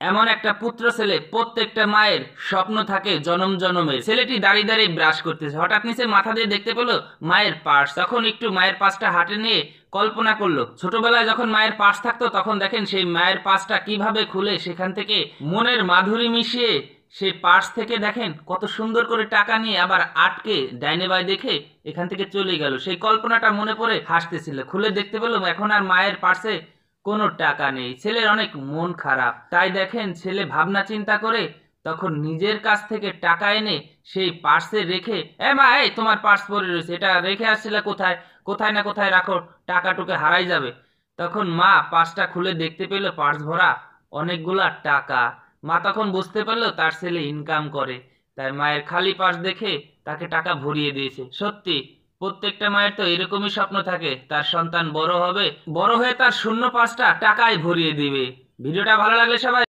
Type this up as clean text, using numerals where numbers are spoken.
এমন একটা পুত্র ছেলে প্রত্যেকটা মায়ের স্বপ্ন থাকে জনম জনমে। ছেলেটি দাঁড়িয়ে দাঁড়িয়ে ব্রাশ করতেছে, হঠাৎ নিচে মাথা দিয়ে দেখতে পেলো মায়ের পার্স। তখন একটু মায়ের পার্সটা হাতে নিয়ে কল্পনা করলো ছোটবেলায় যখন মায়ের পার্স থাকতো, তখন দেখেন সেই মায়ের পার্সটা কিভাবে খুলে সেখান থেকে মনের মাধুরী মিশিয়ে সেই পার্স থেকে দেখেন কত সুন্দর করে টাকা নিয়ে আবার আটকে ডাইনে বাই দেখে এখান থেকে চলে গেল। সেই কল্পনাটা মনে পড়ে হাসতেছিল। খুলে দেখতে পেলাম এখন আর মায়ের পার্সে কোনো টাকা নেই। ছেলের অনেক মন খারাপ, তাই দেখেন ছেলে ভাবনা চিন্তা করে তখন নিজের কাছ থেকে টাকা এনে সেই পার্সে রেখে, এ মা, এই তোমার পার্স পড়ে রয়েছে, এটা রেখে আসছিলে কোথায়? কোথায় না কোথায় রাখো, টাকা টুকে হারাই যাবে। তখন মা পার্সটা খুলে দেখতে পেল পার্স ভরা অনেকগুলা টাকা। মা তখন বুঝতে পারলো তার ছেলে ইনকাম করে, তাই মায়ের খালি পার্স দেখে তাকে টাকা ভরিয়ে দিয়েছে। সত্যি প্রত্যেকটা মায়ের তো এরকমই স্বপ্ন থাকে, তার সন্তান বড় হবে, বড় হয়ে তার শূন্য পাঁচটা টাকায় ভরিয়ে দিবে। ভিডিওটা ভালো লাগলে সবাই